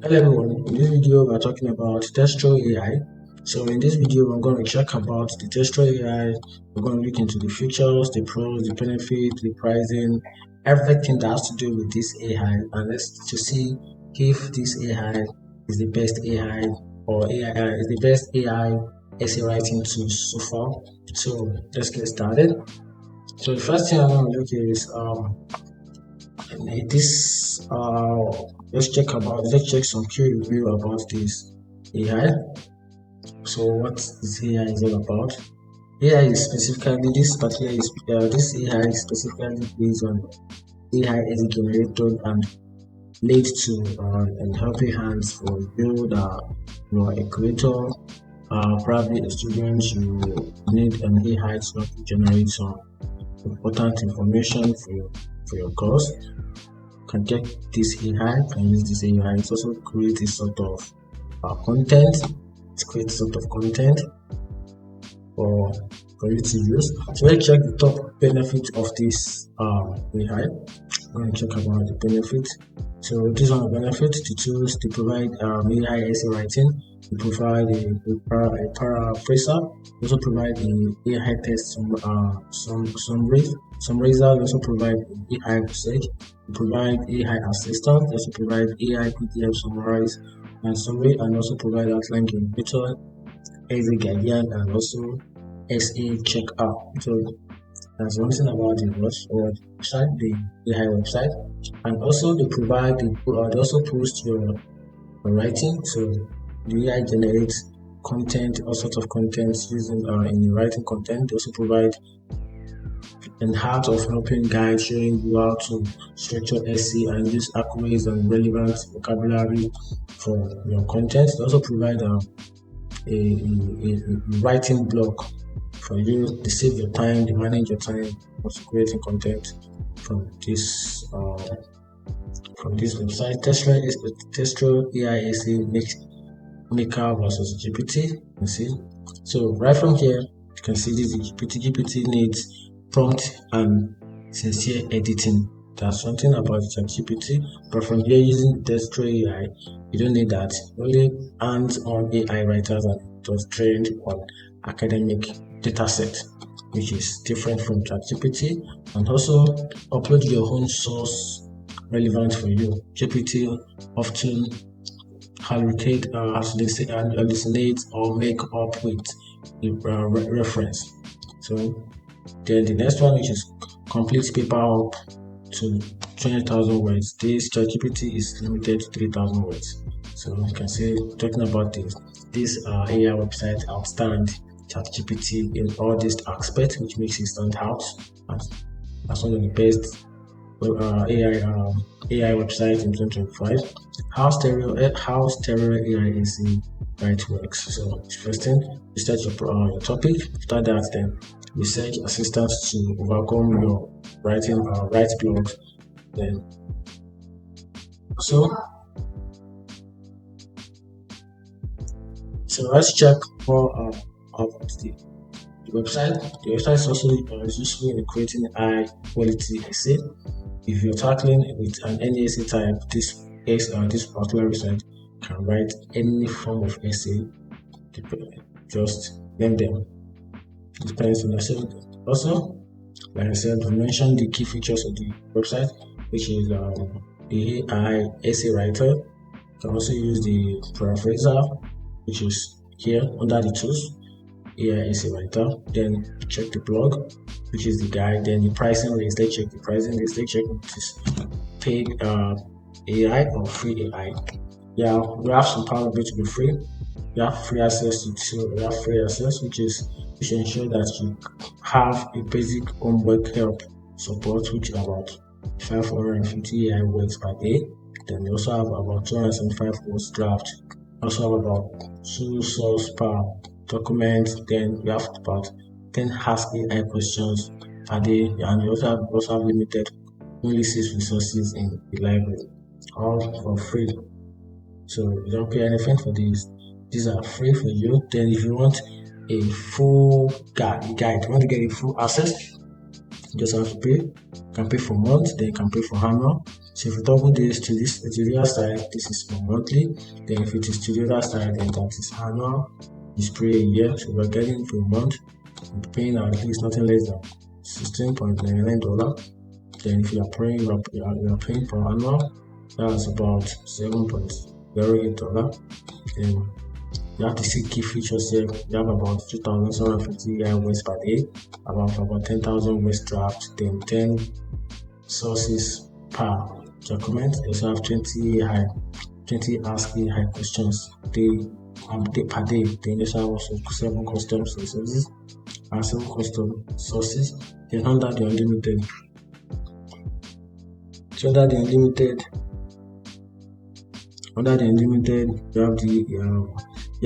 Hello everyone, in this video we're talking about Textero AI. So in this video we're going to check about the Textero AI. We're going to look into the features, the pros, the benefits, the pricing, everything that has to do with this AI, and let's to see if this AI is the best AI or AI is the best AI essay writing tool so far. So let's get started. So the first thing I want to look at is this let's check some key review about this AI. So what this AI is all about? AI is specifically this AI is specifically based on AI as a generator and laid to and helping hands for you that you are a creator, probably a student. You need an AI to help you generate some important information for your course. Can get this AI, can use this AI. It's also create a sort of content. It creates sort of content for you to use. So let's check the top benefit of this AI. I'm going to check about the benefit. So these are the benefits. The tools to provide AI essay writing. We provide a paraphraser. We also provide the AI test some razor. We also provide AI research. We provide AI assistant. We also provide AI PDF summarize and summary, and also provide outline generator, as a guardian, and also SA checkout. So that's one thing about the website, the AI website, and also they also post your writing. So the AI generates content, all sorts of content using in the writing content. They also provide an art of helping guide, showing you how to structure essay and use accurate and relevant vocabulary for your content. They also provide a writing block for you. They save your time, they manage your time also creating content from this website. Textero AI essay maker versus GPT. You can see. So right from here, you can see this is GPT. GPT needs prompt and sincere editing. That's something about GPT. But from here, using Textero AI, you don't need that. Only hands-on AI writers, and it was trained on academic dataset, which is different from ChatGPT. And also upload your own source relevant for you. GPT often hallucinate or make up with the reference. So then the next one, which is complete paper up to 20,000 words. This ChatGPT is limited to 3,000 words. So you can see, talking about this AI website outstand ChatGPT in all these aspects, which makes it stand out as one of the best AI website in 2025. How Textero AI is right works. So first thing, you start your topic. After that, then research assistance to overcome your writing write blogs. Then so let's check more of the website. The website is also useful in creating high quality essay. If you're tackling with any essay type, this particular website can write any form of essay. Just name them. It depends on yourself. Also, like I said, we mentioned the key features of the website, which is the AI essay writer. You can also use the paraphraser, which is here under the tools. AI essay writer. Then check the blog, which is the guide. Then the pricing list. Let's check the pricing list. Let's check if it is paid AI or free AI. Yeah, we have some part of it to be free. You have free access which ensure that you have a basic homework help support, which is about 550 AI words per day. Then you also have about 275 words draft. Also have about 2 source per document. Then you have about 10 ask AI questions per day, and you also have limited only 6 resources in the library, all for free. So you don't pay anything for these. These are free for you. Then if you want a full guide, you want to get a full access, you just have to pay. You can pay for months, then you can pay for annual. So if you toggle this to the other side, this is for monthly. Then if it is to the other side, then that is annual. It's per year. So we're getting per month. We're paying at least nothing less than $16.99. Then if you are paying per annual, that's about $7.08. Then you have to see key features here. You have about 2,750 AI words per day, about 10,000 words draft, then 10 sources per document. You also have 20 ask AI questions per day. Then you also have also 7 custom sources and 7 custom sources. Then under the unlimited, you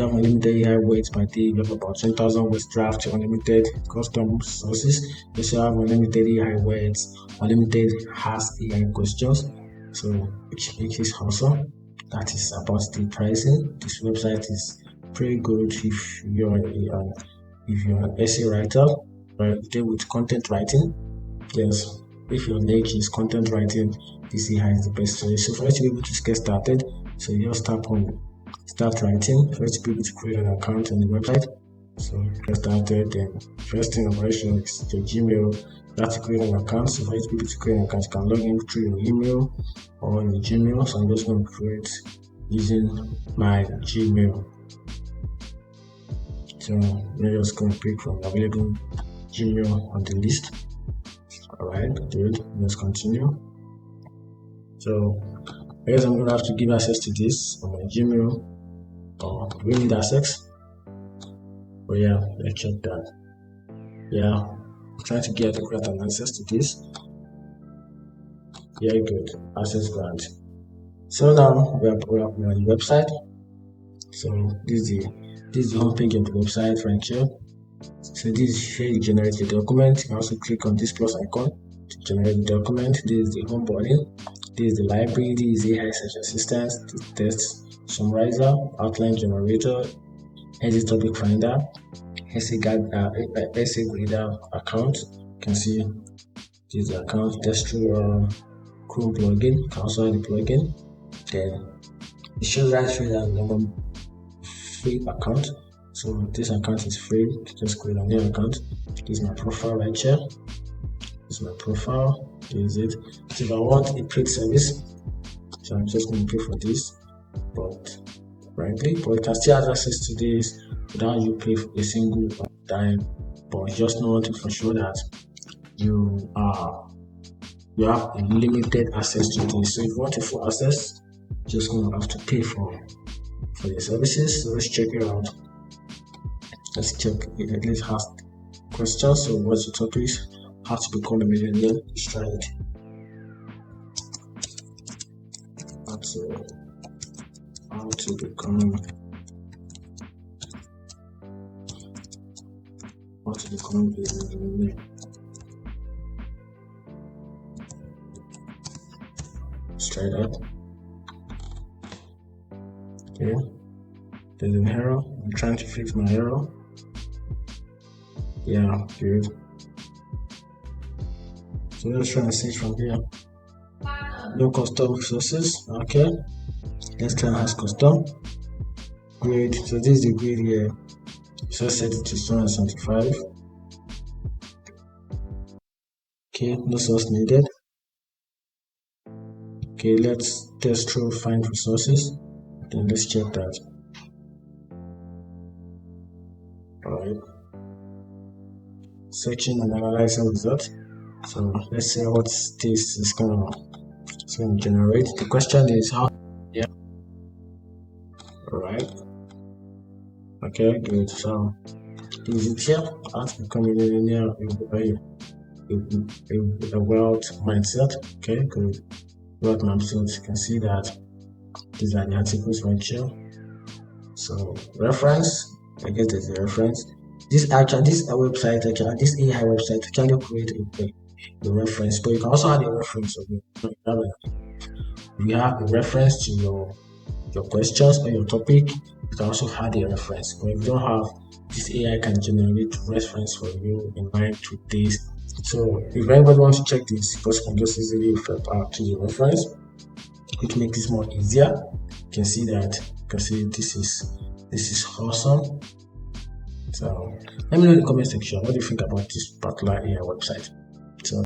have unlimited AI words per day. You have about 10,000 words draft, unlimited custom sources. You also have unlimited AI words, unlimited ask AI questions. So which is awesome. That is about the pricing. This website is pretty good if you're an essay writer, or deal with content writing. Yes, if your niche is content writing, this AI is the best choice. So for you to be able to get started, so you just tap on start writing. For you to be able to create an account on the website. So get started. Then first thing about it is your Gmail. You have to create an account. So for you to be able to create an account, you can log in through your email or your Gmail. So I'm just going to create using my Gmail. So we're just going to pick from the available Gmail on the list. Alright, good. Let's continue. So I guess I'm gonna have to give access to this on my Gmail. Or do we need access? Oh yeah, let's check that. Yeah, I'm trying to get an access to this. Yeah, good. Access grant. So now we're on the website. So this is the home page of the website right here. So this is here you generate the document. You can also click on this plus icon to generate the document. This is the home button. This is the library. This is AI search assistant, the text summarizer, outline generator, edit topic finder, essay grader account. You can see this is the account. Textero Chrome plugin. You can also add the plugin. Then it shows right here that free account. So this account is free. Just create a new account. This is my profile right here. This is my profile. This is it. So if I want a paid service, so I'm just going to pay for this. But frankly, you can still have access to this without you pay for a single dime. But you just know for sure that you have limited access to this. So if you want a full access, you're just going to have to pay for the services. So let's check it out. Let's check it. Let's ask questions. So what's the topic? How to become a millionaire? Let's try it. How to become a millionaire. Let's try that. Okay. There's an error. I'm trying to fix my error. Yeah, good. So let's try and see from here. No custom sources. Okay. Let's try and ask custom. Grade. So this is the grade here. So set it to 275. Okay, no source needed. Okay, let's test through find resources. Then let's check that. Alright. Searching and analyzing results. So let's see what this is going to generate. The question is how. Yeah. Alright. Okay, good. So is it here? How to become a millionaire a wealth mindset. Okay, good. Wealth mindset. You can see that these are the articles right here. So reference. I guess there's a reference. This website, this AI website actually create a reference, but you can also add a reference of it. You have a reference to your questions or your topic. You can also add a reference. But if you don't have, this AI can generate reference for you in line with this. So if anybody wants to check this, you can just easily refer back to the reference. which makes this more easier. You can see that. You can see this is awesome. So let me know in the comment section what do you think about this particular AI website. So